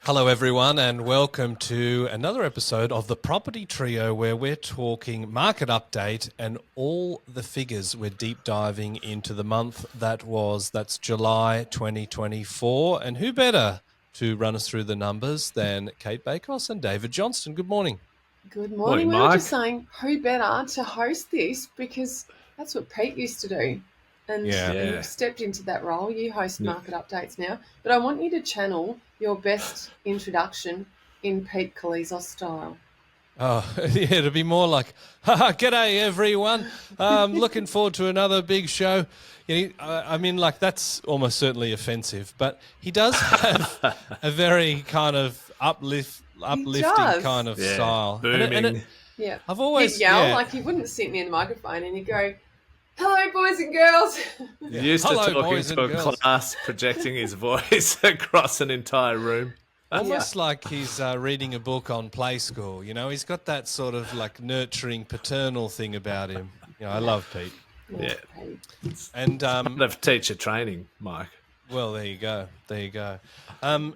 Hello, everyone, and welcome to another episode of the Property Trio, where we're talking market update and all the figures. We're deep diving into the month that's July 2024. And who better to run us through the numbers than Cate Bakos and David Johnston? Good morning. Good Morning, morning. We were Mike. just saying, who better to host this, because that's what Pete used to do. And you've stepped into that role. You host market updates now. But I want you to channel your best introduction in Pete Koulizos style. Oh, yeah, it'll be more like, g'day, everyone. Looking forward to another big show. That's almost certainly offensive, but he does have a very kind of uplifting kind of style. Booming. I've always he'd yell, like he wouldn't sit near the microphone and he'd go, "Hello, boys and girls." He used to talk into a class, projecting his voice across an entire room. Almost like he's reading a book on Play School. You know, he's got that sort of like nurturing, paternal thing about him. I love Pete. Yeah. And of teacher training, Mike. Well, there you go.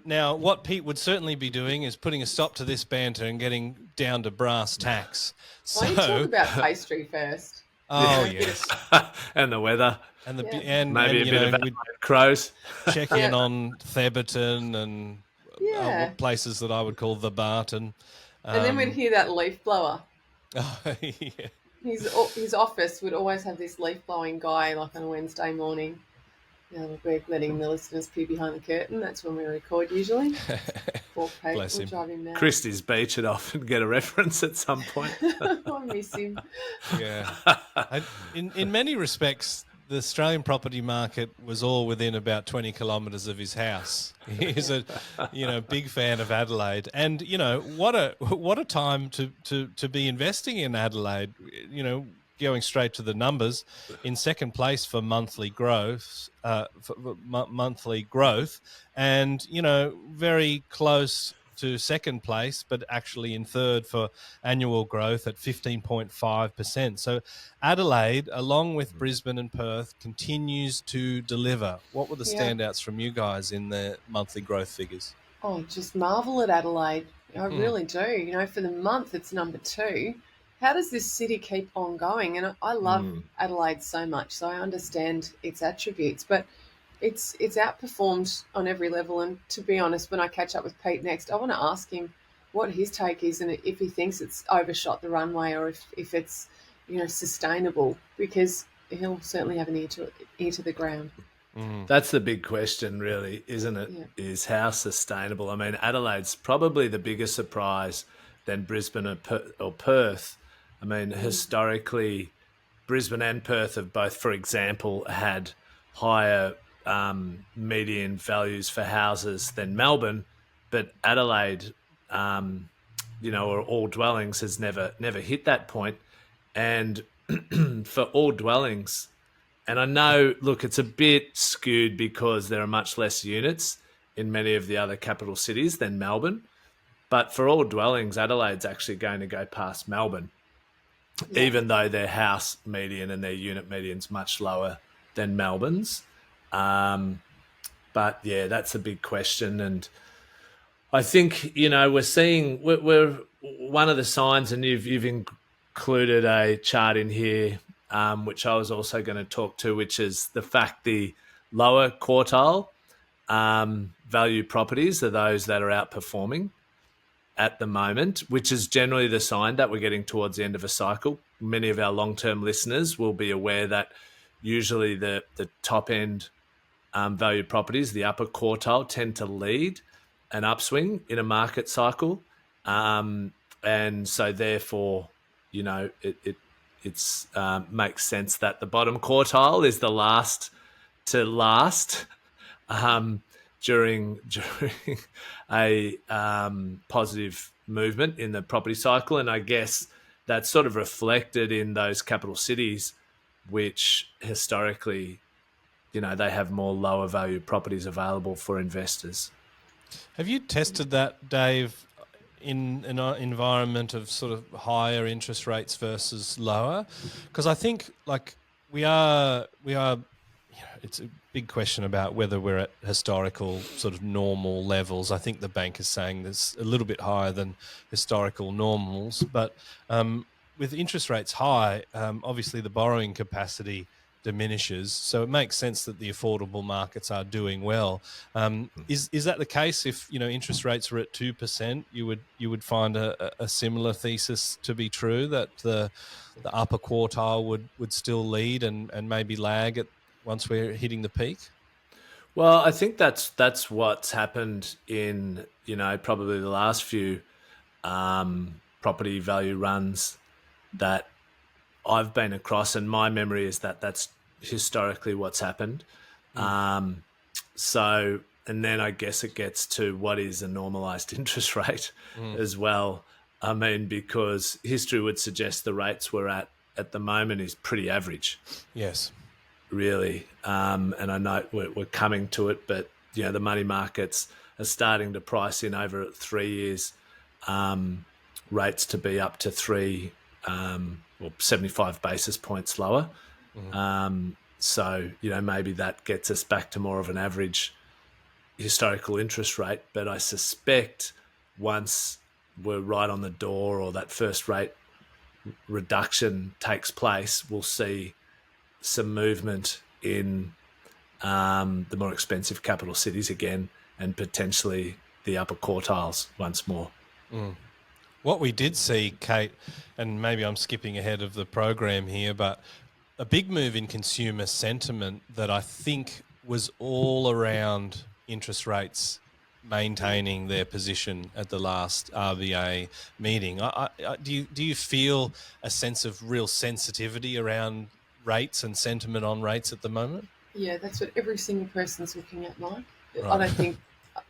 Now, what Pete would certainly be doing is putting a stop to this banter and getting down to brass tacks. Why don't you talk about pastry first? Oh, yes. And the weather. And maybe a bit of crows. Check in on Theberton and places that I would call the Barton. And then we'd hear that leaf blower. Oh, yeah. His office would always have this leaf blowing guy, like on a Wednesday morning. We're letting the listeners peer behind the curtain. That's when we record usually. Poor Pete, Bless him. Drive him mad. Christie's Beach would often get a reference at some point. I miss him. Yeah. In many respects, the Australian property market was all within about 20 kilometres of his house. He's a big fan of Adelaide, and what a time to be investing in Adelaide. Going straight to the numbers, in second place for monthly growth, and very close to second place, but actually in third for annual growth at 15.5%. So Adelaide, along with Brisbane and Perth, continues to deliver. What were the standouts from you guys in the monthly growth figures? Oh, just marvel at Adelaide. I really do. For the month, it's number 2. How does this city keep on going? And I love Adelaide so much, so I understand its attributes, but it's outperformed on every level. And to be honest, when I catch up with Pete next, I want to ask him what his take is and if he thinks it's overshot the runway or if it's sustainable, because he'll certainly have an ear to the ground. That's the big question, really, isn't it? Yeah. Is how sustainable. I mean, Adelaide's probably the bigger surprise than Brisbane or Perth. I mean, historically, Brisbane and Perth have both, for example, had higher median values for houses than Melbourne, but Adelaide, or all dwellings has never hit that point. And for all dwellings, and I know, look, it's a bit skewed because there are much less units in many of the other capital cities than Melbourne, but for all dwellings, Adelaide's actually going to go past Melbourne, even though their house median and their unit median's much lower than Melbourne's. But yeah, that's a big question. And I think, we're one of the signs, and you've included a chart in here, which I was also going to talk to, which is the fact the lower quartile value properties are those that are outperforming at the moment, which is generally the sign that we're getting towards the end of a cycle. Many of our long-term listeners will be aware that usually the top-end value properties, the upper quartile, tend to lead an upswing in a market cycle. And so therefore, it makes sense that the bottom quartile is the last to last during a positive movement in the property cycle. And I guess that's sort of reflected in those capital cities, which historically, they have more lower value properties available for investors. Have you tested that, Dave, in an environment of sort of higher interest rates versus lower? Because I think we are it's a big question about whether we're at historical sort of normal levels. I think the bank is saying there's a little bit higher than historical normals, but with interest rates high, obviously the borrowing capacity diminishes. So it makes sense that the affordable markets are doing well. Is that the case? If interest rates were at 2%, you would find a similar thesis to be true, that the upper quartile would still lead and maybe lag at once we're hitting the peak? Well, I think that's what's happened in probably the last few property value runs that I've been across, and my memory is that that's historically what's happened. So, and then I guess it gets to what is a normalized interest rate as well. I mean, because history would suggest the rates we're at the moment is pretty average. Yes. Really. And I know we're coming to it, but the money markets are starting to price in over 3 years rates to be up to 75 basis points lower. So, maybe that gets us back to more of an average historical interest rate. But I suspect once we're right on the door, or that first rate reduction takes place, we'll see some movement in the more expensive capital cities again, and potentially the upper quartiles once more. What we did see, Cate, and maybe I'm skipping ahead of the program here, but a big move in consumer sentiment that I think was all around interest rates maintaining their position at the last RBA meeting. Do you feel a sense of real sensitivity around rates and sentiment on rates at the moment? Yeah, that's what every single person's looking at, Mike. Right. I don't think,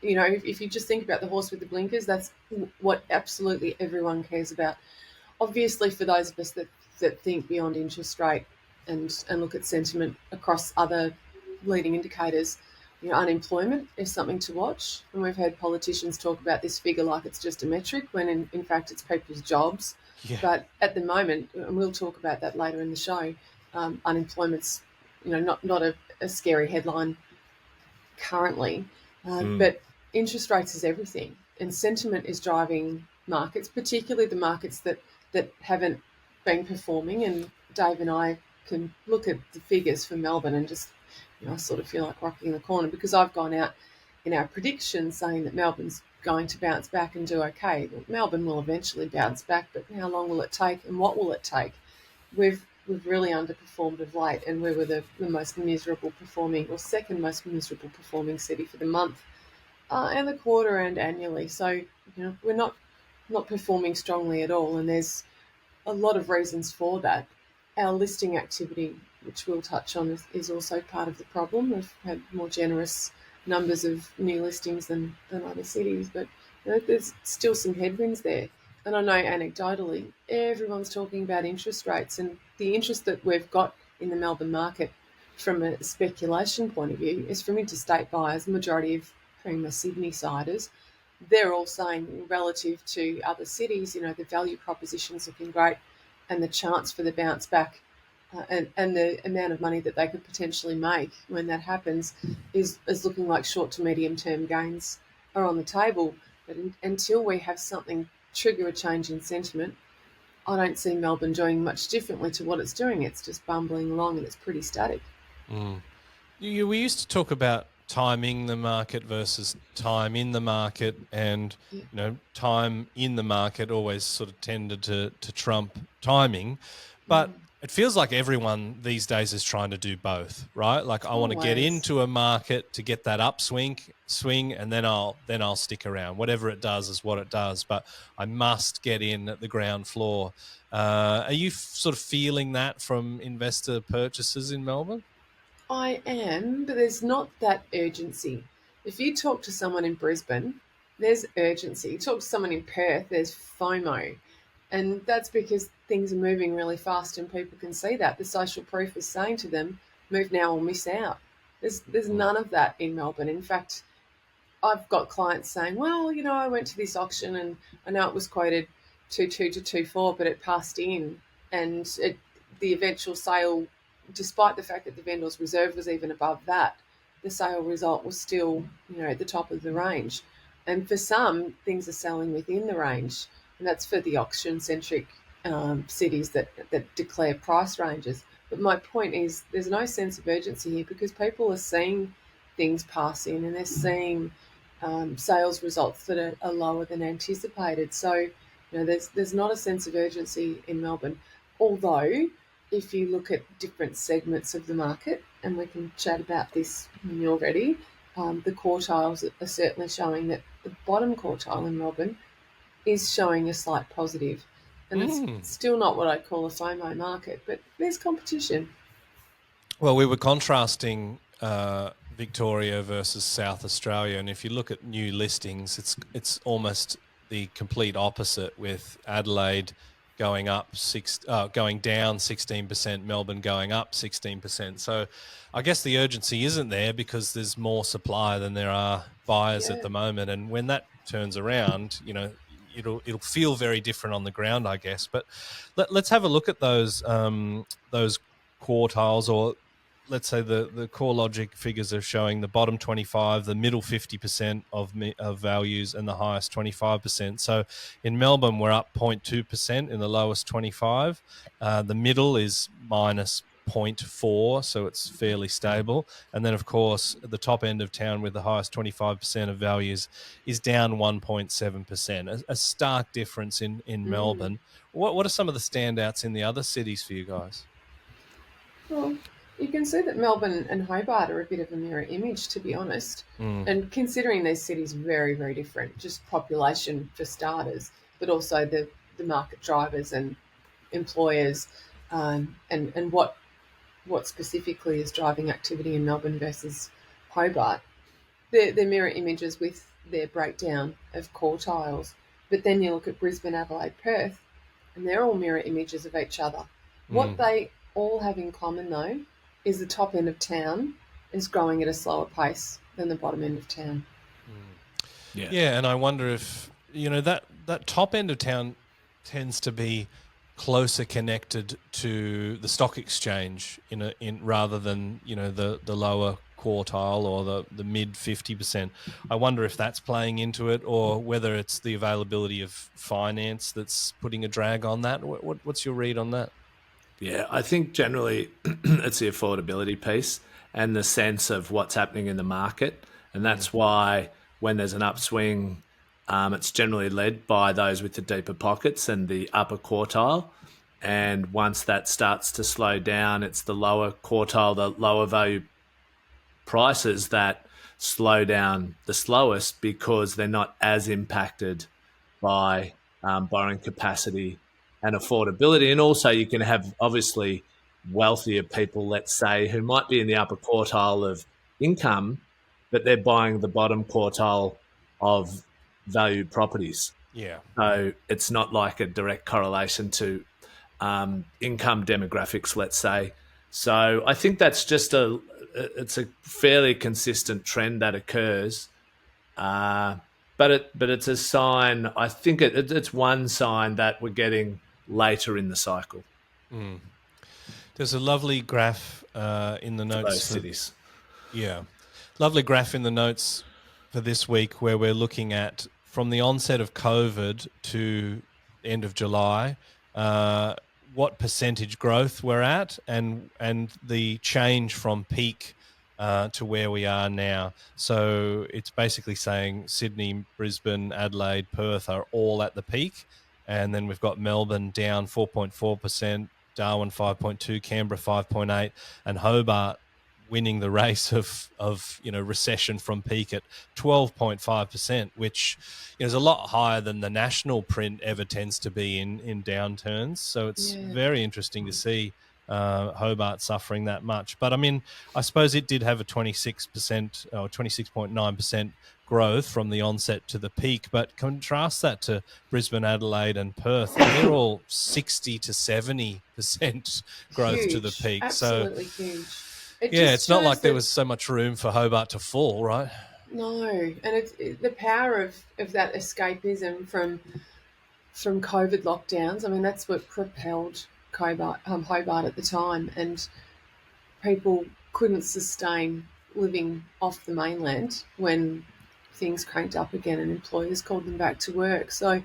if you just think about the horse with the blinkers, that's what absolutely everyone cares about. Obviously, for those of us that think beyond interest rate and look at sentiment across other leading indicators, unemployment is something to watch. And we've heard politicians talk about this figure like it's just a metric, when in fact it's people's jobs. Yeah. But at the moment, and we'll talk about that later in the show, unemployment's not a scary headline currently, but interest rates is everything, and sentiment is driving markets, particularly the markets that haven't been performing. And Dave and I can look at the figures for Melbourne and just I sort of feel like rocking in the corner, because I've gone out in our predictions saying that Melbourne's going to bounce back and do okay. Well, Melbourne will eventually bounce back, but how long will it take, and what will it take? We've really underperformed of late, and we were the most miserable performing, or second most miserable performing city for the month and the quarter and annually. So we're not performing strongly at all, and there's a lot of reasons for that. Our listing activity, which we'll touch on, is also part of the problem. We've had more generous numbers of new listings than other cities, but there's still some headwinds there. And I know anecdotally, everyone's talking about interest rates, and the interest that we've got in the Melbourne market from a speculation point of view is from interstate buyers, the majority of whom are Sydney-siders. They're all saying, relative to other cities, the value proposition's looking great, and the chance for the bounce back and the amount of money that they could potentially make when that happens is looking like short to medium term gains are on the table. But until we have something trigger a change in sentiment, I don't see Melbourne doing much differently to what it's doing. It's just bumbling along, and it's pretty static. We used to talk about timing the market versus time in the market, and time in the market always sort of tended to trump timing, but it feels like everyone these days is trying to do both, right? Like, I want to get into a market to get that upswing, and then I'll stick around. Whatever it does is what it does, but I must get in at the ground floor. Are you sort of feeling that from investor purchases in Melbourne? I am, but there's not that urgency. If you talk to someone in Brisbane, there's urgency. You talk to someone in Perth, there's FOMO. And that's because things are moving really fast, and people can see that. The social proof is saying to them, move now or miss out. There's none of that in Melbourne. In fact, I've got clients saying, well, I went to this auction and I know it was quoted 2.2 to 2.4, but it passed in, and the eventual sale despite the fact that the vendor's reserve was even above that, the sale result was still, at the top of the range. And for some, things are selling within the range, and that's for the auction-centric cities that declare price ranges. But my point is, there's no sense of urgency here because people are seeing things pass in, and they're seeing sales results that are lower than anticipated. So, there's not a sense of urgency in Melbourne. Although, if you look at different segments of the market, and we can chat about this when you're ready, the quartiles are certainly showing that the bottom quartile in Melbourne is showing a slight positive. And it's still not what I'd call a FOMO market, but there's competition. Well, we were contrasting Victoria versus South Australia, and if you look at new listings, it's almost the complete opposite, with Adelaide going down 16%, Melbourne going up 16%. So I guess the urgency isn't there because there's more supply than there are buyers at the moment, and when that turns around, it'll feel very different on the ground, I guess. But let's have a look at those quartiles, or let's say the core logic figures are showing the bottom 25, the middle 50% of values, and the highest 25%. So in Melbourne, we're up 0.2% in the lowest 25. The middle is minus 0.4, so it's fairly stable. And then, of course, at the top end of town with the highest 25% of values is down 1.7%, a stark difference in Melbourne. What are some of the standouts in the other cities for you guys? Well, you can see that Melbourne and Hobart are a bit of a mirror image, to be honest. And considering these cities are very, very different, just population for starters, but also the market drivers and employers, and what specifically is driving activity in Melbourne versus Hobart. They're mirror images with their breakdown of quartiles. But then you look at Brisbane, Adelaide, Perth, and they're all mirror images of each other. What they all have in common, though, is the top end of town is growing at a slower pace than the bottom end of town. Yeah, and I wonder if, that top end of town tends to be closer connected to the stock exchange in rather than, the lower quartile or the mid 50%. I wonder if that's playing into it, or whether it's the availability of finance that's putting a drag on that. What's your read on that? Yeah, I think generally it's the affordability piece and the sense of what's happening in the market. And that's why when there's an upswing, it's generally led by those with the deeper pockets and the upper quartile. And once that starts to slow down, it's the lower quartile, the lower value prices that slow down the slowest because they're not as impacted by borrowing capacity and affordability. And also you can have obviously wealthier people, let's say, who might be in the upper quartile of income, but they're buying the bottom quartile of valued properties. Yeah. So it's not like a direct correlation to income demographics, let's say. So I think that's just it's a fairly consistent trend that occurs. But it's a sign. I think it's one sign that we're getting later in the cycle. There's a lovely graph in the notes for those cities. Yeah, lovely graph in the notes for this week where we're looking at from the onset of COVID to the end of July, what percentage growth we're at, and the change from peak to where we are now. So it's basically saying Sydney, Brisbane, Adelaide, Perth are all at the peak. And then we've got Melbourne down 4.4%, Darwin 5.2%, Canberra 5.8%, and Hobart winning the race of recession from peak at 12.5%, which is a lot higher than the national print ever tends to be in downturns. So it's very interesting to see Hobart suffering that much. But I mean, I suppose it did have a 26% or 26.9% growth from the onset to the peak, but contrast that to Brisbane, Adelaide and Perth, and they're all 60 to 70% growth huge, to the peak. Absolutely huge. It's not like there was so much room for Hobart to fall, right? No, and it's the power of that escapism from COVID lockdowns. I mean, that's what propelled Hobart at the time, and people couldn't sustain living off the mainland when things cranked up again and employers called them back to work. So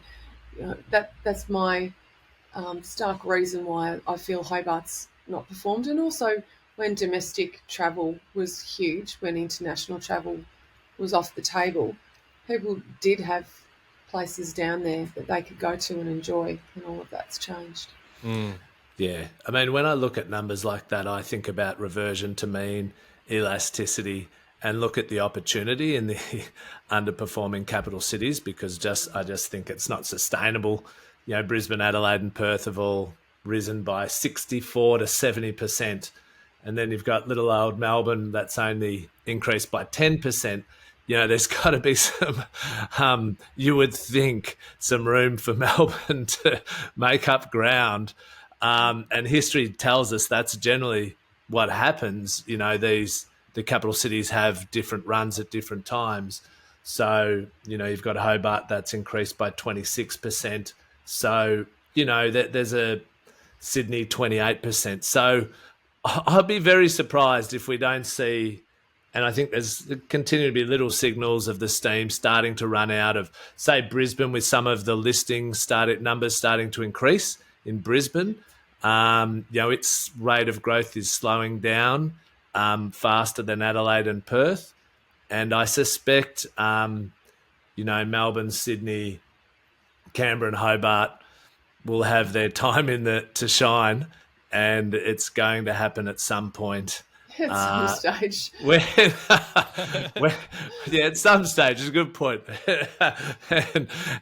that's my stark reason why I feel Hobart's not performed. And also when domestic travel was huge, when international travel was off the table, people did have places down there that they could go to and enjoy, and all of that's changed. Yeah. I mean, when I look at numbers like that, I think about reversion to mean, elasticity, and look at the opportunity in the underperforming capital cities, because I just think it's not sustainable. You know, Brisbane, Adelaide and Perth have all risen by 64 to 70%. And then you've got little old Melbourne that's only increased by 10%. You know, there's got to be some, you would think, some room for Melbourne to make up ground. And history tells us that's generally what happens. You know, the capital cities have different runs at different times. So, you know, you've got Hobart that's increased by 26%. So, you know, there's a Sydney 28%. So I'd be very surprised if we don't see, and I think there's continue to be little signals of the steam starting to run out of, say, Brisbane, with some of the listings numbers starting to increase in Brisbane. You know, its rate of growth is slowing down faster than Adelaide and Perth. And I suspect, you know, Melbourne, Sydney, Canberra and Hobart will have their time to shine, and it's going to happen at some point. At some stage. At some stage, it's a good point.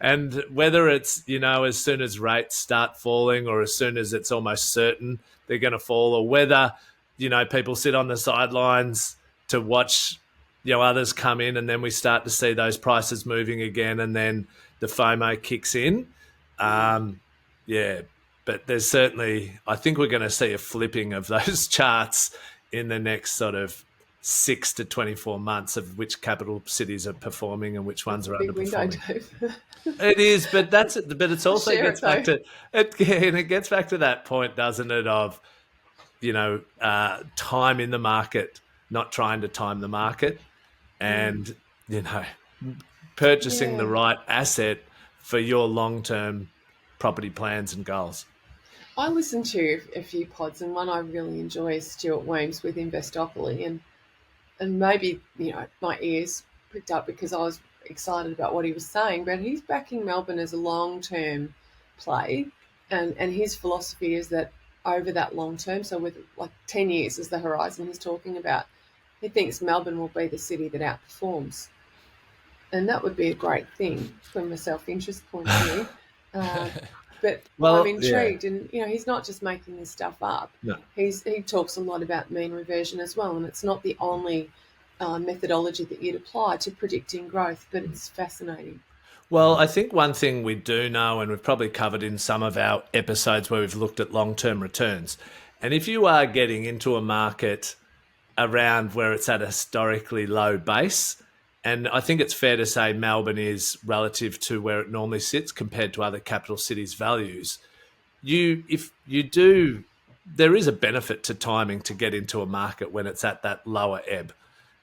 and whether it's, you know, as soon as rates start falling or as soon as it's almost certain they're going to fall, or whether, you know, people sit on the sidelines to watch, you know, others come in, and then we start to see those prices moving again, and then the FOMO kicks in. Yeah, but there's certainly, I think we're going to see a flipping of those charts in the next sort of 6 to 24 months of which capital cities are performing and which ones are underperforming. It is, but it also gets back to it, and it gets back to that point, doesn't it? Of, you know, time in the market, not trying to time the market, and you know, purchasing the right asset for your long-term property plans and goals. I listen to a few pods, and one I really enjoy is Stuart Weems with Investopoly, and maybe, you know, my ears pricked up because I was excited about what he was saying, but he's backing Melbourne as a long-term play, and his philosophy is that over that long term, so with like 10 years as the horizon he's talking about, he thinks Melbourne will be the city that outperforms. And that would be a great thing from a self-interest point of view. But I'm intrigued, and you know, he's not just making this stuff up. No. He talks a lot about mean reversion as well, and it's not the only methodology that you'd apply to predicting growth, but it's fascinating. Well, I think one thing we do know, and we've probably covered in some of our episodes where we've looked at long-term returns, and if you are getting into a market around where it's at a historically low base, and I think it's fair to say Melbourne is, relative to where it normally sits compared to other capital cities' values, there is a benefit to timing to get into a market when it's at that lower ebb.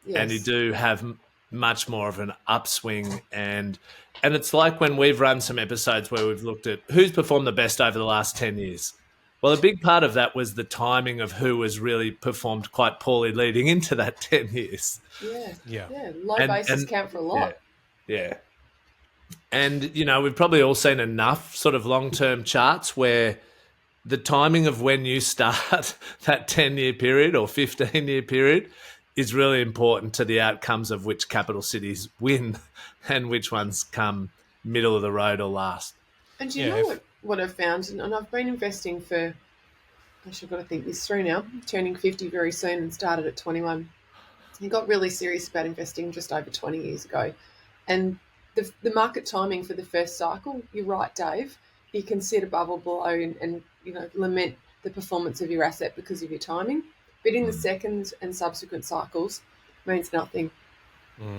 Yes. And you do have much more of an upswing, and it's like when we've run some episodes where we've looked at who's performed the best over the last 10 years. Well, a big part of that was the timing of who has really performed quite poorly leading into that 10 years. Yeah. Low bases count for a lot. Yeah. And, you know, we've probably all seen enough sort of long-term charts where the timing of when you start that 10-year period or 15-year period is really important to the outcomes of which capital cities win and which ones come middle of the road or last. And do you know what I've found? And I've been investing for, I've got to think this through now, turning 50 very soon, and started at 21. I got really serious about investing just over 20 years ago. And the market timing for the first cycle, you're right, Dave, you can sit above or below and you know, lament the performance of your asset because of your timing. But in the second and subsequent cycles, means nothing.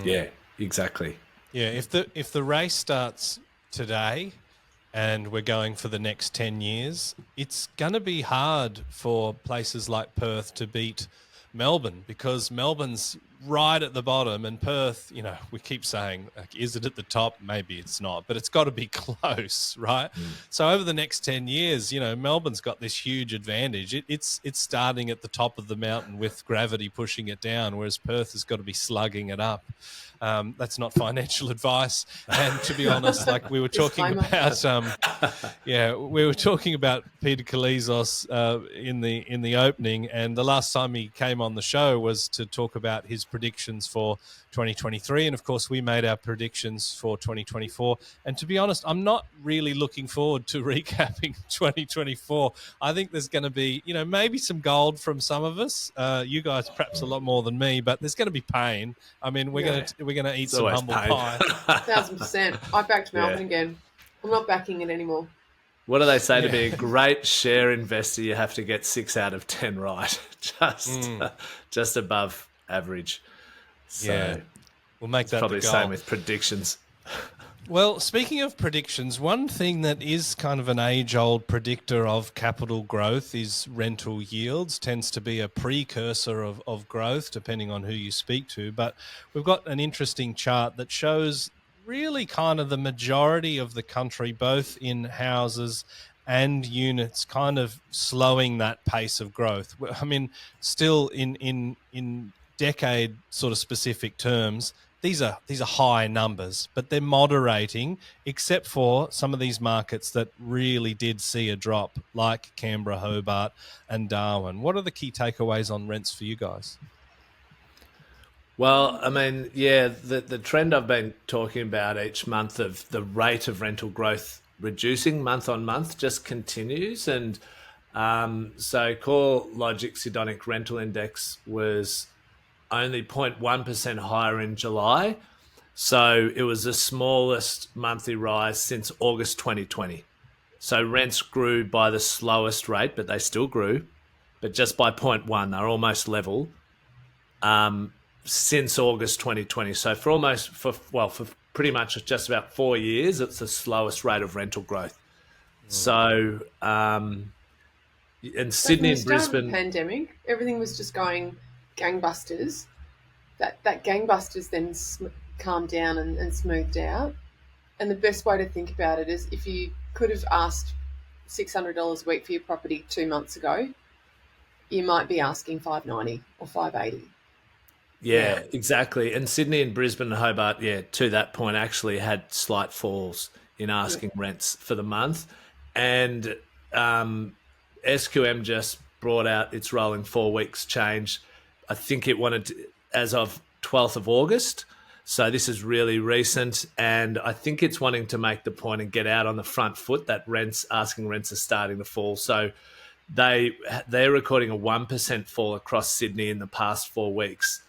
Yeah, exactly. Yeah, if the race starts today and we're going for the next 10 years, it's going to be hard for places like Perth to beat Melbourne, because Melbourne's right at the bottom, and Perth, you know, we keep saying, like, is it at the top? Maybe it's not, but it's got to be close, right? So over the next 10 years, you know, Melbourne's got this huge advantage. It's starting at the top of the mountain with gravity pushing it down, whereas Perth has got to be slugging it up. That's not financial advice. And to be honest, like we were talking about, we were talking about Pete Koulizos in the opening, and the last time he came on the show was to talk about his predictions for 2023, and of course we made our predictions for 2024. And to be honest, I'm not really looking forward to recapping 2024. I think there's going to be, you know, maybe some gold from some of us. You guys perhaps a lot more than me, but there's going to be pain. I mean, we're going to eat some humble pie. 1,000%. I backed Melbourne again. I'm not backing it anymore. What do they say to be a great share investor? You have to get 6 out of 10 right, just above average. So we'll make that probably the the goal. same with predictions. Well, speaking of predictions, one thing that is kind of an age-old predictor of capital growth is rental yields. Tends to be a precursor of growth, depending on who you speak to. But we've got an interesting chart that shows really kind of the majority of the country, both in houses and units, kind of slowing that pace of growth. I mean, still in decade sort of specific terms, these are high numbers, but they're moderating, except for some of these markets that really did see a drop, like Canberra, Hobart, and Darwin. What are the key takeaways on rents for you guys? Well, I mean, the trend I've been talking about each month of the rate of rental growth reducing month on month just continues. And so CoreLogic's Hedonic Rental Index was only 0.1% higher in July. So it was the smallest monthly rise since August 2020. So rents grew by the slowest rate, but they still grew, but just by 0.1. They're almost level since August 2020. So for pretty much just about 4 years, it's the slowest rate of rental growth. So in Sydney and Brisbane, the pandemic, everything was just going gangbusters. That gangbusters then calmed down and smoothed out. And the best way to think about it is if you could have asked $600 a week for your property 2 months ago, you might be asking $590 or $580. Yeah, exactly. And Sydney and Brisbane and Hobart, to that point, actually had slight falls in asking rents for the month. And SQM just brought out its rolling 4 weeks change. I think it wanted to, as of 12th of August. So this is really recent. And I think it's wanting to make the point and get out on the front foot that asking rents are starting to fall. So they're recording a 1% fall across Sydney in the past 4 weeks,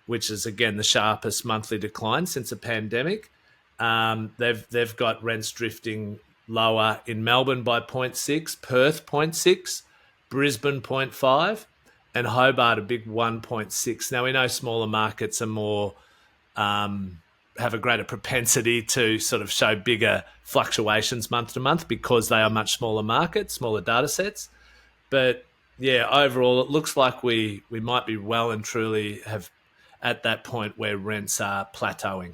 which is, again, the sharpest monthly decline since the pandemic. They've got rents drifting lower in Melbourne by 0.6, Perth 0.6, Brisbane 0.5, and Hobart a big 1.6. Now, we know smaller markets are more have a greater propensity to sort of show bigger fluctuations month to month because they are much smaller markets, smaller data sets. But, overall, it looks like we might be well and truly have at that point where rents are plateauing.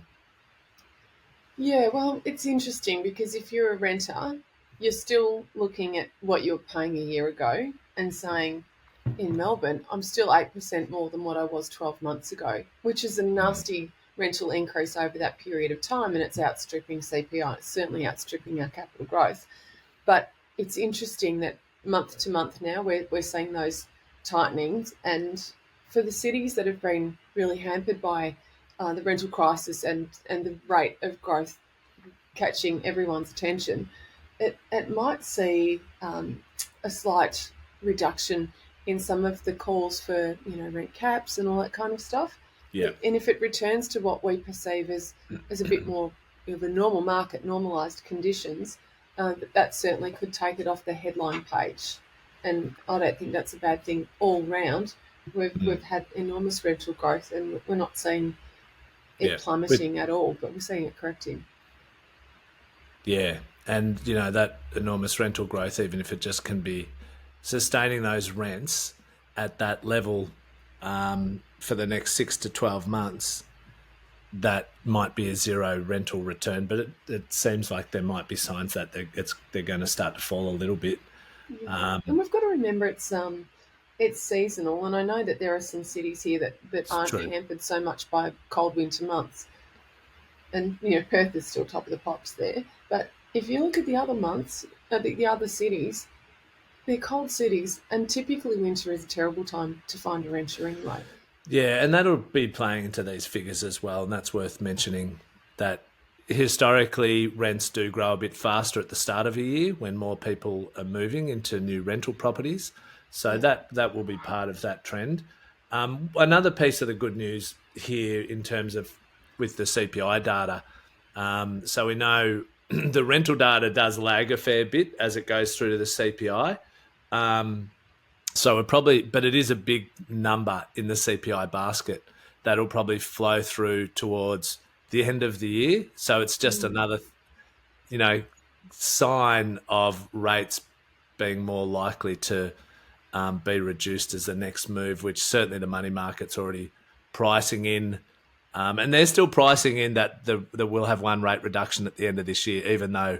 Yeah, well, it's interesting because if you're a renter, you're still looking at what you were paying a year ago and saying, in Melbourne, I'm still 8% more than what I was 12 months ago, which is a nasty rental increase over that period of time, and it's outstripping CPI. It's certainly outstripping our capital growth. But it's interesting that month to month now we're seeing those tightenings, and for the cities that have been really hampered by the rental crisis and the rate of growth catching everyone's attention, it might see a slight reduction in some of the calls for rent caps and all that kind of stuff. Yeah. And if it returns to what we perceive as a bit more of a normal market, normalised conditions, that certainly could take it off the headline page. And I don't think that's a bad thing all round. We've had enormous rental growth, and we're not seeing it plummeting at all, but we're seeing it correcting. Yeah, and that enormous rental growth, even if it just can be sustaining those rents at that level for the next 6 to 12 months, that might be a zero rental return. But it seems like there might be signs that they're going to start to fall a little bit. Yeah. And we've got to remember it's seasonal, and I know that there are some cities here that aren't True. hampered so much by cold winter months. And Perth is still top of the pops there. But if you look at the other months, the other cities, they're cold cities, and typically winter is a terrible time to find a renter anyway. Yeah, and that'll be playing into these figures as well, and that's worth mentioning that historically rents do grow a bit faster at the start of a year when more people are moving into new rental properties. So that will be part of that trend. Another piece of the good news here in terms of with the CPI data, so we know the rental data does lag a fair bit as it goes through to the CPI. So but it is a big number in the CPI basket that'll probably flow through towards the end of the year. So it's just another, sign of rates being more likely to be reduced as the next move, which certainly the money market's already pricing in. And they're still pricing in that we'll have one rate reduction at the end of this year, even though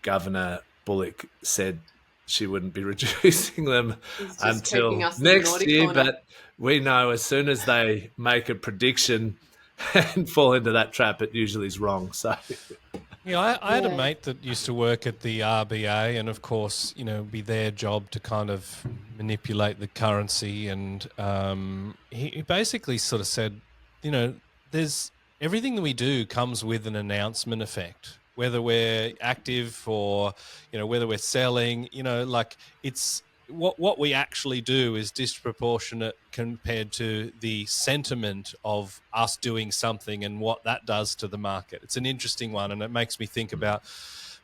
Governor Bullock said she wouldn't be reducing them until next year. Corner. But we know as soon as they make a prediction and fall into that trap, it usually is wrong. So, yeah, I had a mate that used to work at the RBA, and of course, be their job to kind of manipulate the currency. And he basically sort of said, there's everything that we do comes with an announcement effect. Whether we're active or, whether we're selling, like it's what we actually do is disproportionate compared to the sentiment of us doing something and what that does to the market. It's an interesting one, and it makes me think about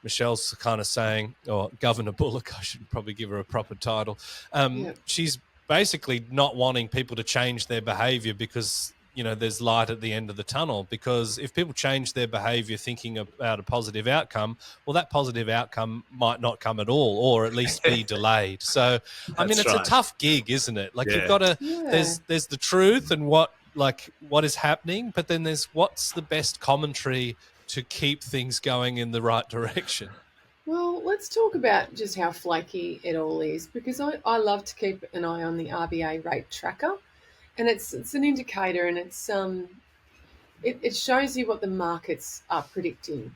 Michelle's kind of saying, or Governor Bullock, I should probably give her a proper title. She's basically not wanting people to change their behavior because there's light at the end of the tunnel, because if people change their behavior thinking about a positive outcome, well, that positive outcome might not come at all, or at least be delayed. So, it's a tough gig, isn't it? Like you've got to, there's the truth and what is happening, but then there's what's the best commentary to keep things going in the right direction. Well, let's talk about just how flaky it all is, because I love to keep an eye on the RBA rate tracker. And it's an indicator, and it shows you what the markets are predicting.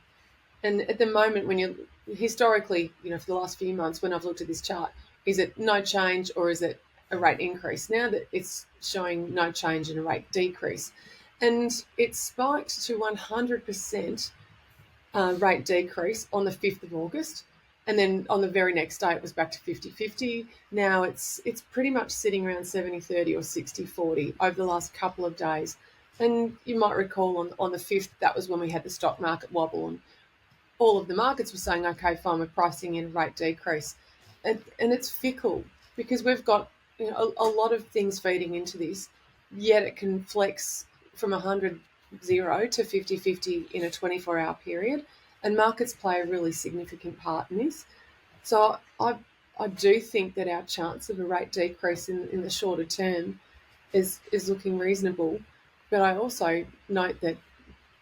And at the moment, when you're historically, for the last few months, when I've looked at this chart, is it no change or is it a rate increase? Now that it's showing no change and a rate decrease, and it spiked to 100% rate decrease on the 5th of August. And then on the very next day, it was back to 50-50. Now it's pretty much sitting around 70-30 or 60-40 over the last couple of days. And you might recall on the 5th, that was when we had the stock market wobble, and all of the markets were saying, okay, fine, we're pricing in a rate decrease. And it's fickle, because we've got a lot of things feeding into this, yet it can flex from 100-0 to 50-50 in a 24-hour period. And markets play a really significant part in this. So I do think that our chance of a rate decrease in the shorter term is looking reasonable. But I also note that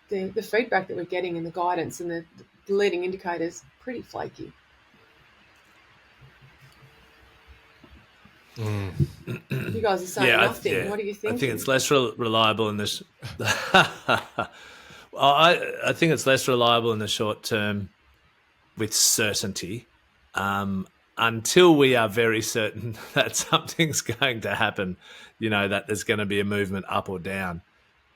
the feedback that we're getting in the guidance and the leading indicators pretty flaky. You guys are saying nothing. Yeah. What do you think? I think it's less reliable in this. Well, I think it's less reliable in the short term with certainty until we are very certain that something's going to happen, that there's going to be a movement up or down.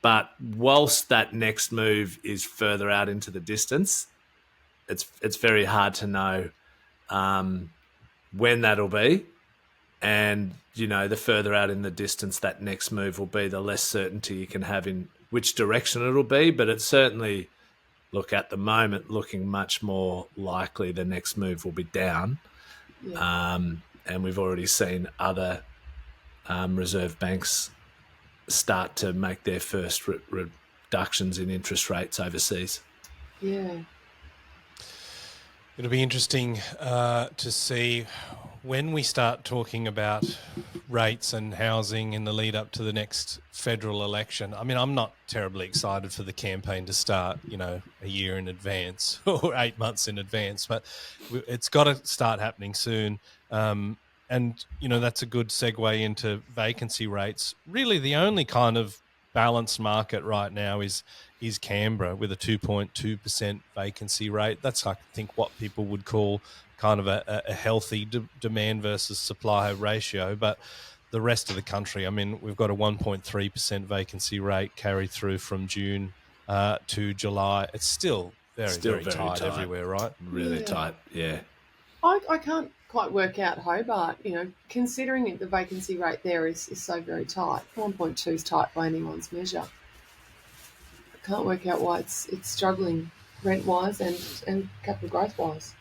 But whilst that next move is further out into the distance, it's very hard to know when that'll be. And, the further out in the distance that next move will be, the less certainty you can have in which direction it'll be. But it's certainly, at the moment, looking much more likely the next move will be down. Yeah. And we've already seen other reserve banks start to make their first reductions in interest rates overseas. Yeah. It'll be interesting to see when we start talking about rates and housing in the lead up to the next federal election, I mean, I'm not terribly excited for the campaign to start, a year in advance or 8 months in advance, but it's got to start happening soon. And, that's a good segue into vacancy rates. Really, the only kind of balanced market right now is Canberra with a 2.2% vacancy rate. That's, I think, what people would call kind of a healthy demand versus supply ratio. But the rest of the country, I mean, we've got a 1.3% vacancy rate carried through from June to July. It's still very tight everywhere, right? Really tight, yeah. I can't quite work out Hobart, considering the vacancy rate there is so very tight. 1.2 is tight by anyone's measure. I can't work out why it's struggling rent-wise and capital growth-wise.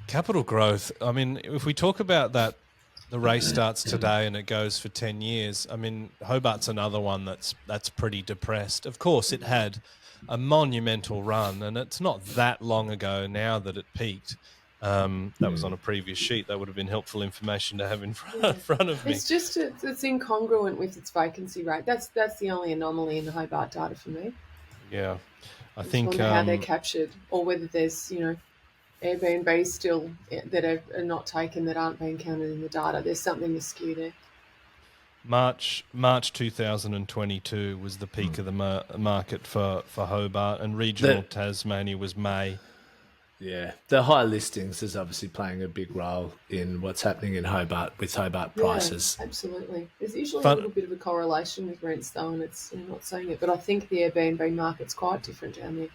Capital growth, I mean, if we talk about that, the race starts today and it goes for 10 years. I mean, Hobart's another one that's pretty depressed. Of course, it had a monumental run, and it's not that long ago now that it peaked. That was on a previous sheet. That would have been helpful information to have in front of me. It's just it's incongruent with its vacancy rate. That's the only anomaly in the Hobart data for me. Yeah, I think how they're captured, or whether there's Airbnb still that are not taken, that aren't being counted in the data. There's something askew there. March 2022 was the peak of the market for Hobart, and regional Tasmania was May. Yeah, the high listings is obviously playing a big role in what's happening in Hobart with Hobart prices. Yeah, absolutely. There's usually a little bit of a correlation with rents, though, and it's not seeing it. But I think the Airbnb market's quite different down there.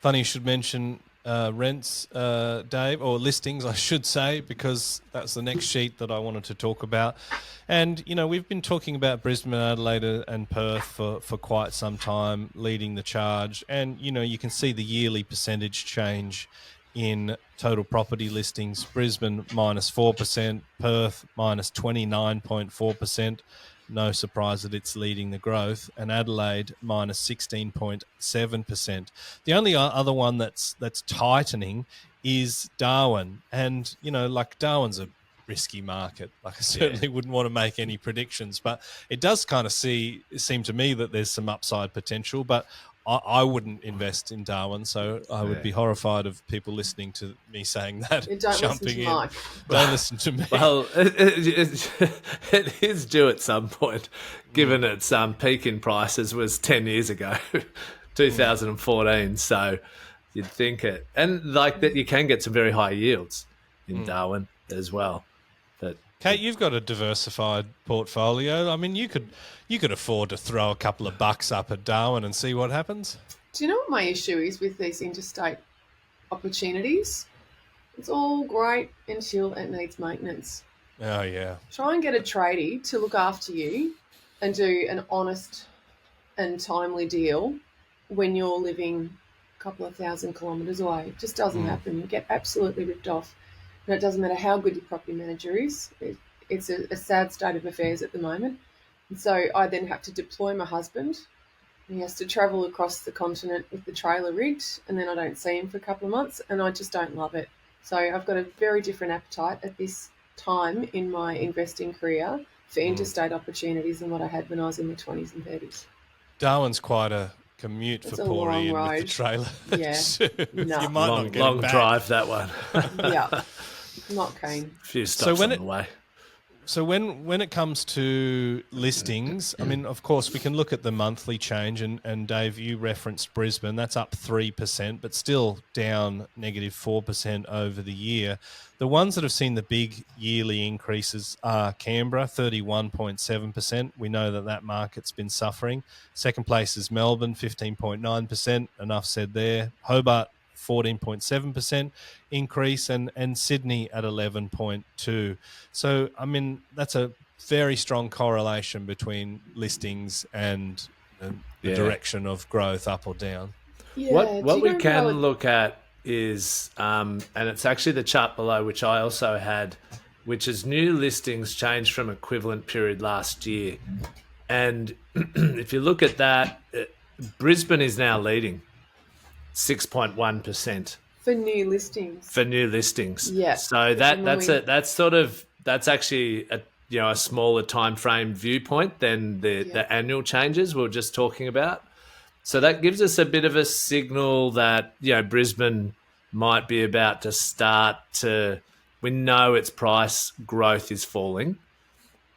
Funny you should mention rents, Dave, or listings, I should say, because that's the next sheet that I wanted to talk about. And, we've been talking about Brisbane, Adelaide and Perth for quite some time, leading the charge. And, you can see the yearly percentage change in total property listings. Brisbane minus 4%, Perth minus 29.4%. No surprise that it's leading the growth, and Adelaide minus 16.7%. The only other one that's tightening is Darwin, and Darwin's a risky market. I certainly wouldn't want to make any predictions, but it does kind of seem to me that there's some upside potential. But I wouldn't invest in Darwin, so I would be horrified of people listening to me saying that. Jumping in. Mike. Don't listen to me. Well, it is due at some point, given its peak in prices was 10 years ago, 2014. So you'd think it. And like that, you can get some very high yields in Darwin as well. But Cate, you've got a diversified portfolio. I mean, you could afford to throw a couple of bucks up at Darwin and see what happens. Do you know what my issue is with these interstate opportunities? It's all great until it needs maintenance. Oh, yeah. Try and get a tradie to look after you and do an honest and timely deal when you're living a couple of 1,000 kilometres away. It just doesn't happen. You get absolutely ripped off. And it doesn't matter how good your property manager is. It's a sad state of affairs at the moment. And so I then have to deploy my husband. He has to travel across the continent with the trailer rigged, and then I don't see him for a couple of months, and I just don't love it. So I've got a very different appetite at this time in my investing career for interstate opportunities than what I had when I was in my 20s and 30s. Darwin's quite a commute for Paulie in with the trailer. Yeah. No. You might not get long it back. drive, that one. Yeah. Not keen. A few stops on the way. So when it comes to listings, I mean, of course, we can look at the monthly change, and Dave, you referenced Brisbane. That's up 3%, but still down negative 4% over the year. The ones that have seen the big yearly increases are Canberra, 31.7%. We know that market's been suffering. Second place is Melbourne, 15.9%. Enough said there. Hobart, 14.7% increase, and Sydney at 11.2%. So, I mean, that's a very strong correlation between listings and the direction of growth, up or down. Yeah, what we can look at is, and it's actually the chart below, which I also had, which is new listings changed from equivalent period last year. And if you look at that, Brisbane is now leading 6.1%. For new listings. For new listings. Yeah. So that's actually a smaller time frame viewpoint than the annual changes we were just talking about. So that gives us a bit of a signal that, Brisbane might be about to start to, we know its price growth is falling,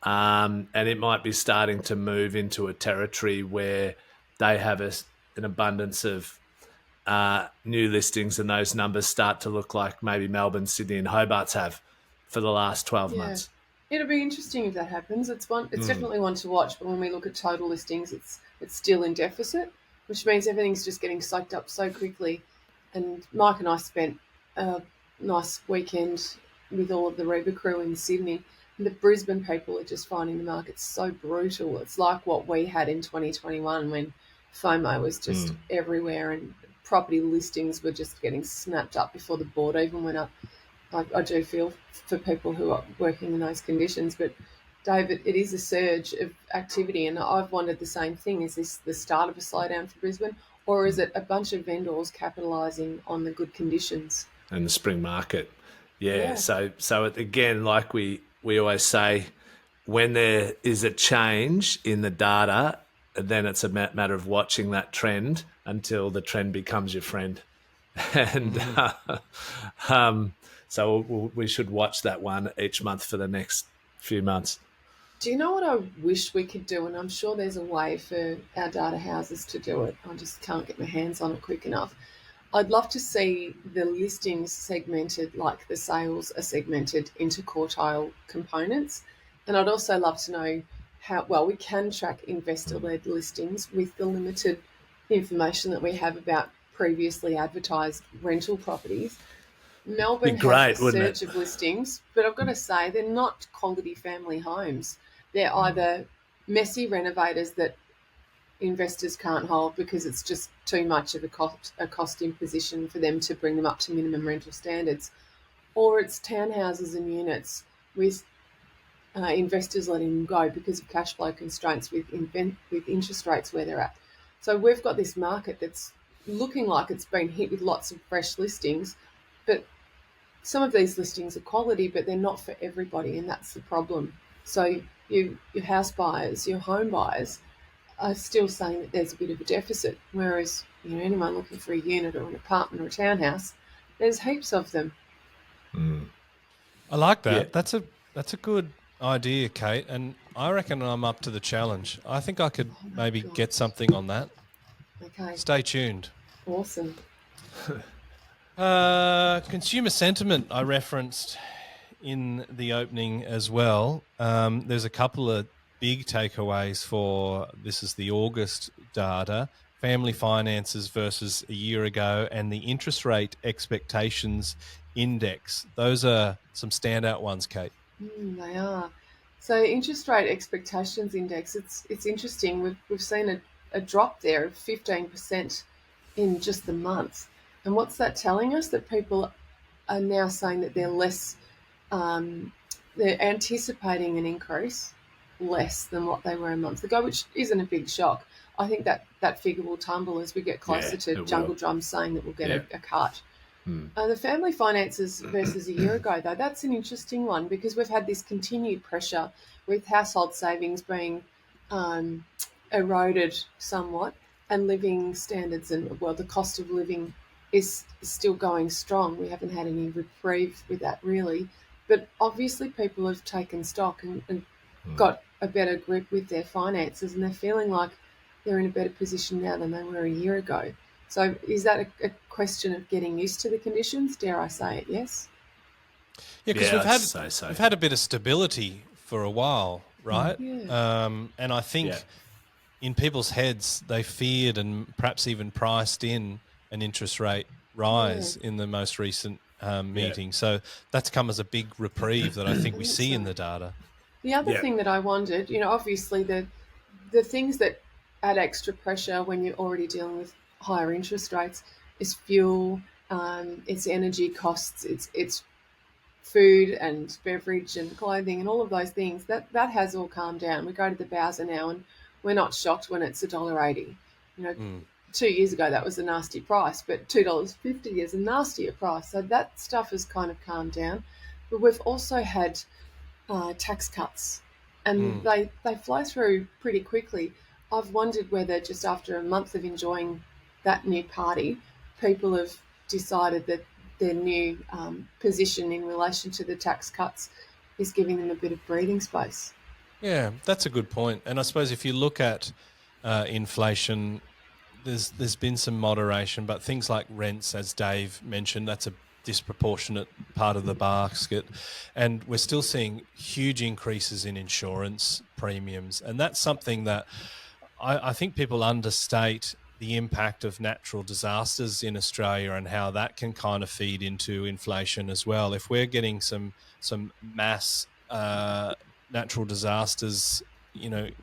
and it might be starting to move into a territory where they have an abundance of new listings, and those numbers start to look like maybe Melbourne, Sydney and Hobart's have for the last 12 months. It'll be interesting if that happens. It's definitely one to watch, but when we look at total listings, it's still in deficit, which means everything's just getting soaked up so quickly. And Mike and I spent a nice weekend with all of the Reba crew in Sydney, and the Brisbane people are just finding the market so brutal. It's like what we had in 2021 when FOMO was just everywhere and property listings were just getting snapped up before the board even went up. I do feel for people who are working in those conditions. But, David, it is a surge of activity, and I've wondered the same thing. Is this the start of a slowdown for Brisbane, or is it a bunch of vendors capitalising on the good conditions? And the spring market. Yeah. So again, like we always say, when there is a change in the data, then it's a matter of watching that trend until the trend becomes your friend. And so we should watch that one each month for the next few months. Do you know what I wish we could do? And I'm sure there's a way for our data houses to do it. I just can't get my hands on it quick enough. I'd love to see the listings segmented like the sales are segmented into quartile components. And I'd also love to know how well we can track investor-led listings with the limited information that we have about previously advertised rental properties. Melbourne has a surge of listings, but I've got to say they're not quality family homes. They're either messy renovators that investors can't hold because it's just too much of a cost imposition for them to bring them up to minimum rental standards, or it's townhouses and units with investors letting them go because of cash flow constraints with interest rates where they're at. So we've got this market that's looking like it's been hit with lots of fresh listings, but some of these listings are quality, but they're not for everybody, and that's the problem. So your house buyers, your home buyers are still saying that there's a bit of a deficit, whereas anyone looking for a unit or an apartment or a townhouse, there's heaps of them. I like that. Yeah. That's a good idea, Cate, and I reckon I'm up to the challenge. I think I could maybe get something on that. Okay. Stay tuned. Awesome. Consumer sentiment I referenced in the opening as well. There's a couple of big takeaways for this is the August data. Family finances versus a year ago and the interest rate expectations index. Those are some standout ones, Cate. They are. So interest rate expectations index, it's interesting. We've seen a drop there of 15% in just the month. And what's that telling us? That people are now saying that they're less, they're anticipating an increase less than what they were a month ago, which isn't a big shock. I think that figure will tumble as we get closer to Jungle Drums saying that we'll get a cut. The family finances versus a year ago, though, that's an interesting one because we've had this continued pressure with household savings being eroded somewhat and living standards and, the cost of living is still going strong. We haven't had any reprieve with that really. But obviously people have taken stock and got a better grip with their finances and they're feeling like they're in a better position now than they were a year ago. So is that a question of getting used to the conditions? Dare I say it, yes? Yeah, because we've had a bit of stability for a while, right? Yeah. And I think in people's heads they feared and perhaps even priced in an interest rate rise in the most recent meeting. So that's come as a big reprieve that I think we see in the data. The other thing that I wondered, obviously the things that add extra pressure when you're already dealing with higher interest rates is fuel, it's energy costs, it's food and beverage and clothing and all of those things. That has all calmed down. We go to the Bowser now and we're not shocked when it's $1.80. 2 years ago that was a nasty price, but $2.50 is a nastier price. So that stuff has kind of calmed down. But we've also had tax cuts, and they flow through pretty quickly. I've wondered whether just after a month of enjoying that new party, people have decided that their new position in relation to the tax cuts is giving them a bit of breathing space. Yeah, that's a good point. And I suppose if you look at inflation, there's been some moderation, but things like rents, as Dave mentioned, that's a disproportionate part of the basket. And we're still seeing huge increases in insurance premiums. And that's something that I think people understate the impact of natural disasters in Australia and how that can kind of feed into inflation as well. If we're getting some mass natural disasters,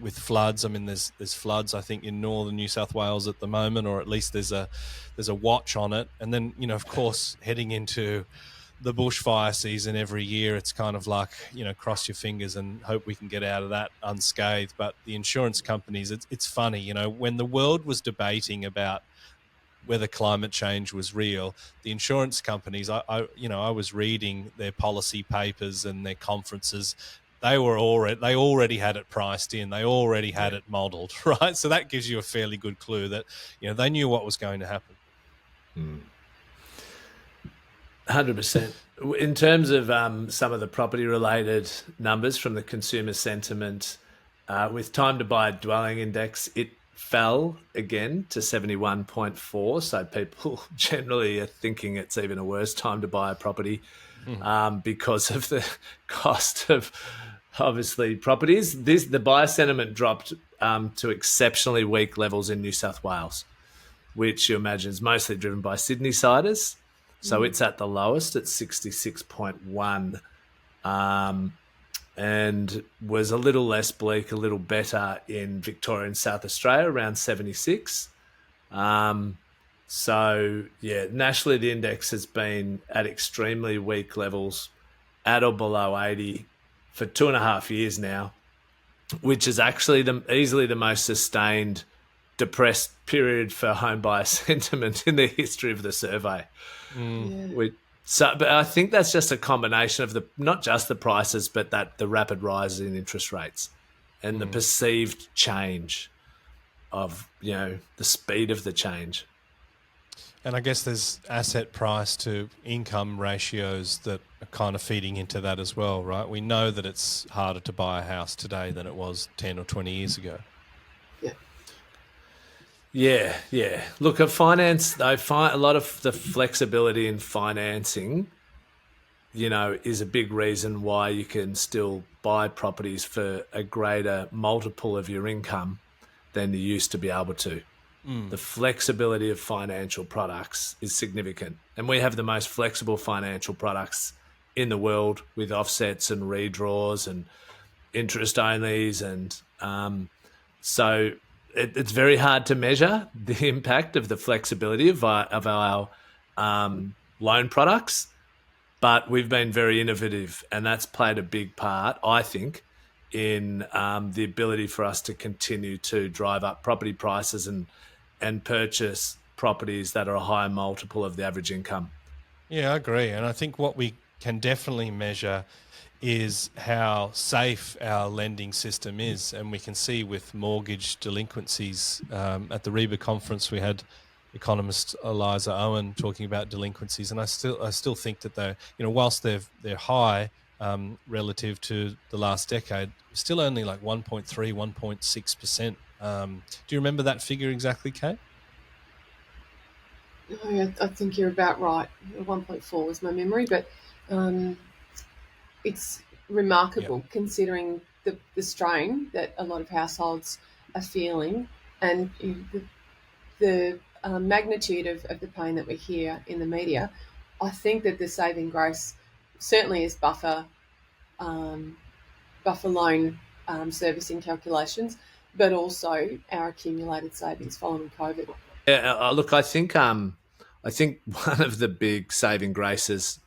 with floods. I mean, there's floods, I think, in northern New South Wales at the moment, or at least there's a watch on it. And then, of course, heading into the bushfire season every year, it's kind of like, cross your fingers and hope we can get out of that unscathed. But the insurance companies, it's funny, when the world was debating about whether climate change was real, the insurance companies, I was reading their policy papers and their conferences. They already had it priced in. They already had it modelled, right? So that gives you a fairly good clue that they knew what was going to happen. 100%. In terms of some of the property-related numbers from the consumer sentiment, with time to buy dwelling index, it fell again to 71.4. So people generally are thinking it's even a worse time to buy a property because of the cost of, obviously, properties. The buyer sentiment dropped to exceptionally weak levels in New South Wales, which you imagine is mostly driven by Sydney-siders. So it's at the lowest at 66.1, and was a little less bleak, a little better in Victoria and South Australia, around 76. So, yeah, nationally the index has been at extremely weak levels, at or below 80 for 2.5 years now, which is actually easily the most sustained depressed period for home buyer sentiment in the history of the survey. But I think that's just a combination of not just the prices, but the rapid rise in interest rates and the perceived change of, the speed of the change. And I guess there's asset price to income ratios that are kind of feeding into that as well, right? We know that it's harder to buy a house today than it was 10 or 20 years ago. Yeah. Look, at finance, I find a lot of the flexibility in financing, is a big reason why you can still buy properties for a greater multiple of your income than you used to be able to. The flexibility of financial products is significant. And we have the most flexible financial products in the world, with offsets and redraws and interest onlys. And so it's very hard to measure the impact of the flexibility of our loan products. But we've been very innovative, and that's played a big part, I think, in the ability for us to continue to drive up property prices and purchase properties that are a higher multiple of the average income. Yeah, I agree. And I think what we can definitely measure is how safe our lending system is. And we can see with mortgage delinquencies, at the REBA conference, we had economist Eliza Owen talking about delinquencies. And I still think that they're, whilst they're high relative to the last decade, still only like 1.3, 1.6%. Do you remember that figure exactly, Cate? I think you're about right. 1.4 was my memory, but it's remarkable considering the strain that a lot of households are feeling, and the magnitude of the pain that we hear in the media. I think that the saving grace certainly is buffer loan servicing calculations, but also our accumulated savings following COVID. Yeah, look, I think one of the big saving graces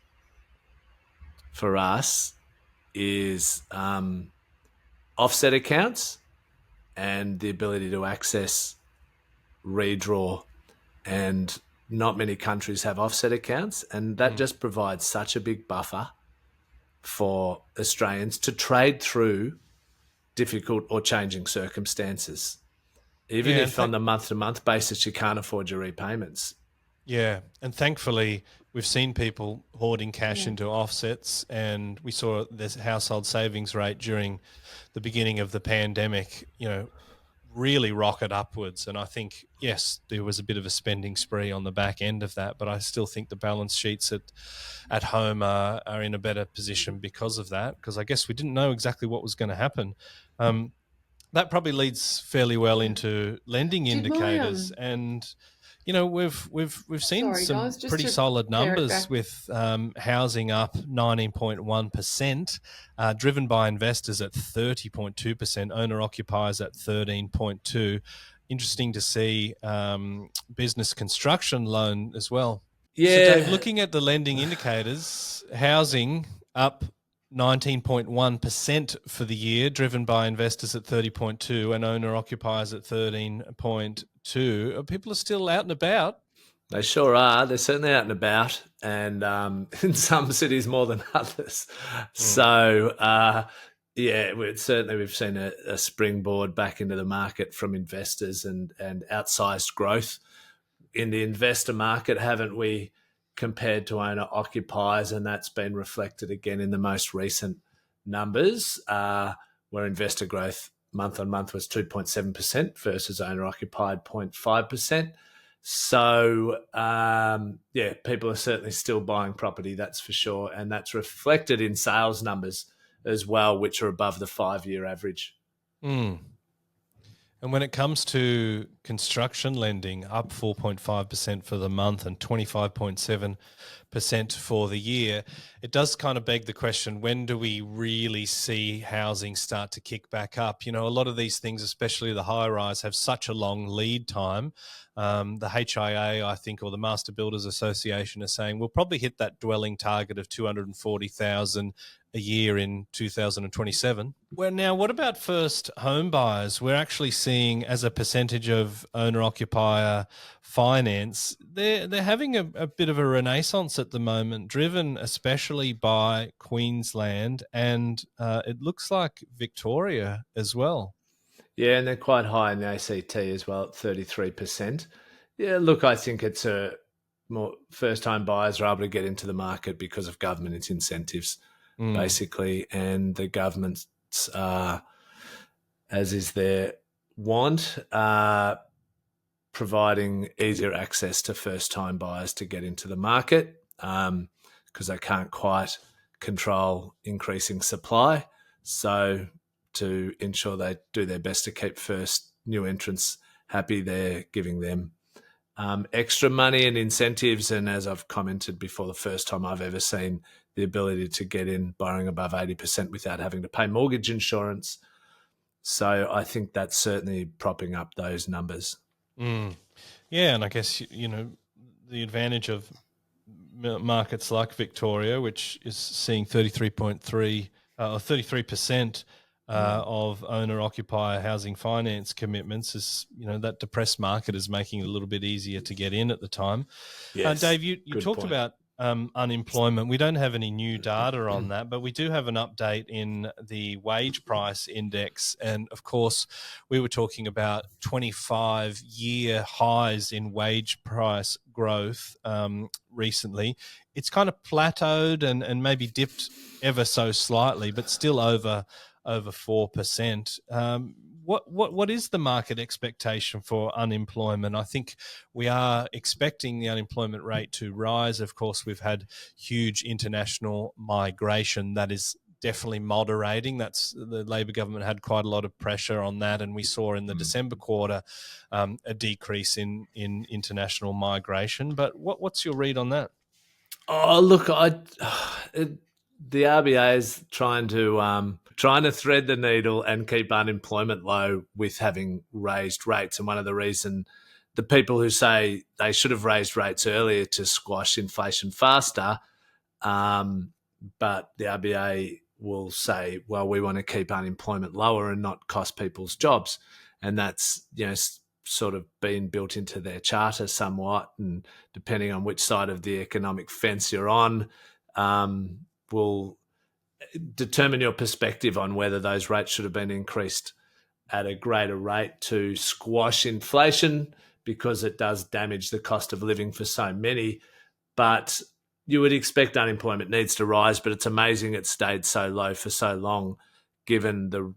for us is offset accounts and the ability to access redraw and not many countries have offset accounts, and that just provides such a big buffer for Australians to trade through difficult or changing circumstances. Even Yeah, if on the month-to-month basis you can't afford your repayments. yeah, and thankfully we've seen people hoarding cash into offsets, and we saw this household savings rate during the beginning of the pandemic, really rocket upwards. And I think, yes, there was a bit of a spending spree on the back end of that, but I still think the balance sheets at home are in a better position because of that, because I guess we didn't know exactly what was going to happen. That probably leads fairly well into lending Did my indicators, and we've seen sorry some guys, just pretty to solid pare it numbers back. with housing up 19.1%, driven by investors at 30.2%, owner occupiers at 13.2%. Interesting to see business construction loan as well. So, Dave, Yeah, looking at the lending indicators, housing up 19.1% for the year, driven by investors at 30.2 and owner occupiers at 13.2. People are still out and about. they sure are. They're certainly out and about, and in some cities more than others. So, we've seen a springboard back into the market from investors and outsized growth in the investor market, haven't we, compared to owner occupiers? And that's been reflected again in the most recent numbers, where investor growth month on month was 2.7% versus owner occupied 0.5%. So, people are certainly still buying property, that's for sure. And that's reflected in sales numbers as well, which are above the 5-year average. And when it comes to construction lending, up 4.5% for the month and 25.7% for the year, it does kind of beg the question, when do we really see housing start to kick back up? A lot of these things, especially the high-rise, have such a long lead time. The HIA, I think, or the Master Builders Association are saying we'll probably hit that dwelling target of 240,000 a year in 2027. Well, now, what about first home buyers? We're actually seeing, as a percentage of owner-occupier finance, they're having a bit of a renaissance at the moment, driven especially by Queensland and it looks like Victoria as well. Yeah, and they're quite high in the ACT as well, at 33%. Yeah, look, I think it's more first-time buyers are able to get into the market because of government incentives, basically, and the government's, as is their want, providing easier access to first-time buyers to get into the market because they can't quite control increasing supply. So to ensure they do their best to keep first new entrants happy, they're giving them extra money and incentives. And as I've commented before, the first time I've ever seen the ability to get in borrowing above 80% without having to pay mortgage insurance. So I think that's certainly propping up those numbers. Yeah, and I guess, the advantage of markets like Victoria, which is seeing 33.3 or 33% of owner-occupier housing finance commitments, is that depressed market is making it a little bit easier to get in at the time. Yes, Dave, you talked point. about unemployment. We don't have any new data on that, but we do have an update in the wage price index. And of course, we were talking about 25-year highs in wage price growth recently. It's kind of plateaued and maybe dipped ever so slightly, but still over 4%. What is the market expectation for unemployment? I think we are expecting the unemployment rate to rise. Of course, we've had huge international migration that is definitely moderating. That's the Labor government had quite a lot of pressure on that, and we saw in the December quarter a decrease in international migration. But what's your read on that? Oh, look, the RBA is trying to thread the needle and keep unemployment low with having raised rates. And one of the reasons the people who say they should have raised rates earlier to squash inflation faster, but the RBA will say, well, we want to keep unemployment lower and not cost people's jobs. And that's, sort of been built into their charter somewhat, and depending on which side of the economic fence you're on, will determine your perspective on whether those rates should have been increased at a greater rate to squash inflation, because it does damage the cost of living for so many. But you would expect unemployment needs to rise, but it's amazing it stayed so low for so long, given the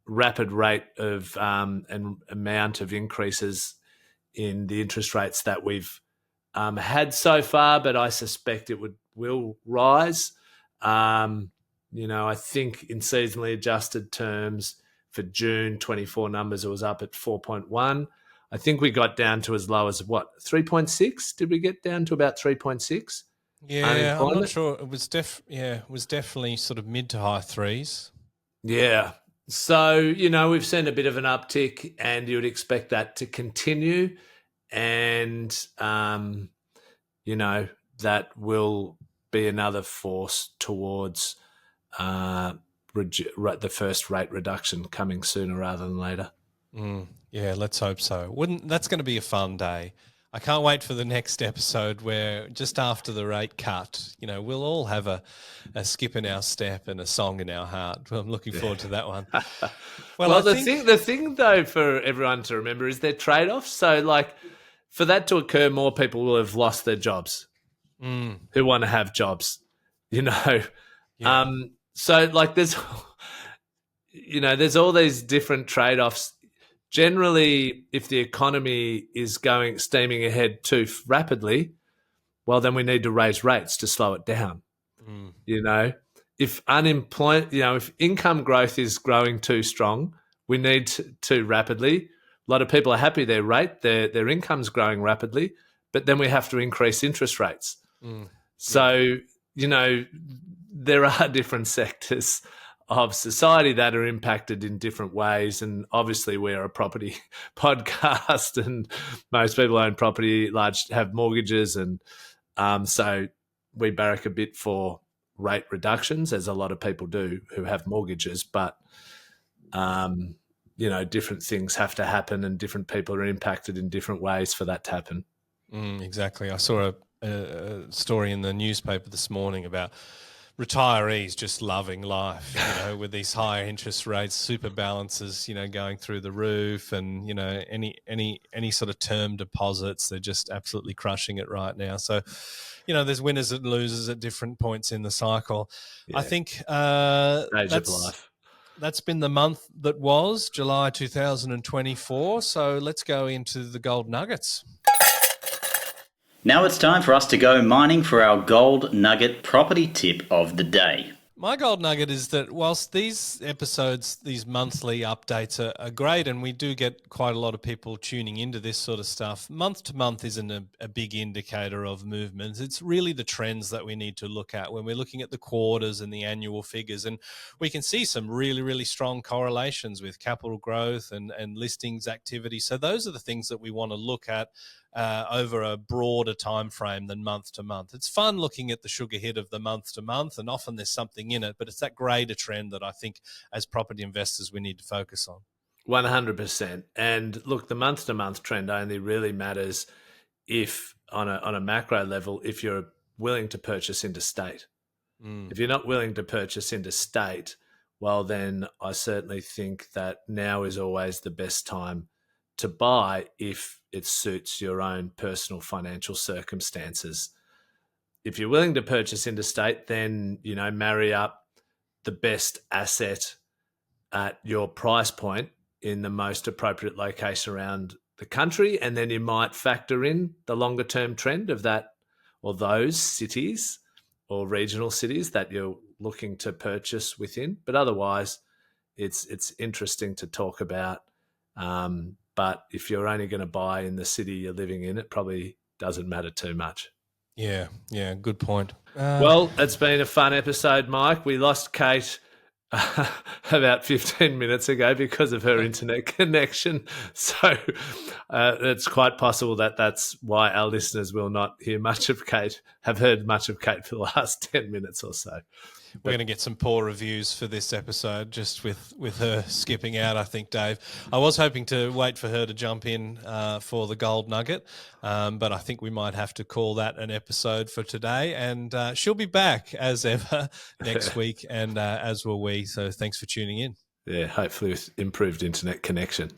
rapid rate of and amount of increases in the interest rates that we've had so far. But I suspect it will rise. I think in seasonally adjusted terms for June 24 numbers, it was up at 4.1. I think we got down to as low as 3.6? Did we get down to about 3.6? Yeah, I'm not sure. It was definitely sort of mid to high threes. Yeah. So, we've seen a bit of an uptick, and you would expect that to continue. And, that will be another force towards the first rate reduction coming sooner rather than later. Yeah, let's hope so. That's going to be a fun day. I can't wait for the next episode where just after the rate cut, we'll all have a skip in our step and a song in our heart. I'm looking forward to that one. Well, the thing though for everyone to remember is their trade-offs. So for that to occur, more people will have lost their jobs who want to have jobs, Yeah. So there's all these different trade-offs. Generally, if the economy is steaming ahead too rapidly, well, then we need to raise rates to slow it down. If if income growth is growing too strong, we need too rapidly. A lot of people are happy their income's growing rapidly, but then we have to increase interest rates. So, there are different sectors of society that are impacted in different ways. And obviously we're a property podcast, and most people own property, have mortgages. And so we barrack a bit for rate reductions, as a lot of people do who have mortgages. But, different things have to happen, and different people are impacted in different ways for that to happen. Exactly. I saw a story in the newspaper this morning about retirees just loving life, with these higher interest rates, super balances, going through the roof, and, any sort of term deposits, they're just absolutely crushing it right now. So, there's winners and losers at different points in the cycle. Yeah. I think Stage of life. That's been the month that was July 2024. So let's go into the gold nuggets. Now it's time for us to go mining for our gold nugget property tip of the day. My gold nugget is that whilst these episodes, these monthly updates are great, and we do get quite a lot of people tuning into this sort of stuff, month to month isn't a big indicator of movements. It's really the trends that we need to look at when we're looking at the quarters and the annual figures. And we can see some really, really strong correlations with capital growth and listings activity. So those are the things that we want to look at over a broader time frame than month to month. It's fun looking at the sugar hit of the month to month, and often there's something in it, but it's that greater trend that I think as property investors we need to focus on. 100%. And look, the month to month trend only really matters if on a macro level, if you're willing to purchase interstate. If you're not willing to purchase interstate, well, then I certainly think that now is always the best time to buy if it suits your own personal financial circumstances. If you're willing to purchase interstate, then, marry up the best asset at your price point in the most appropriate location around the country. And then you might factor in the longer term trend of that, or those cities or regional cities that you're looking to purchase within. But otherwise, it's interesting to talk about. But if you're only going to buy in the city you're living in, it probably doesn't matter too much. Yeah, good point. Well, it's been a fun episode, Mike. We lost Cate about 15 minutes ago because of her internet connection. So it's quite possible that that's why our listeners will not hear much of Cate, have heard much of Cate for the last 10 minutes or so. We're going to get some poor reviews for this episode just with her skipping out, I think, Dave. I was hoping to wait for her to jump in for the gold nugget, but I think we might have to call that an episode for today. And she'll be back, as ever, next week, and as will we. So thanks for tuning in. Yeah, hopefully with improved internet connection.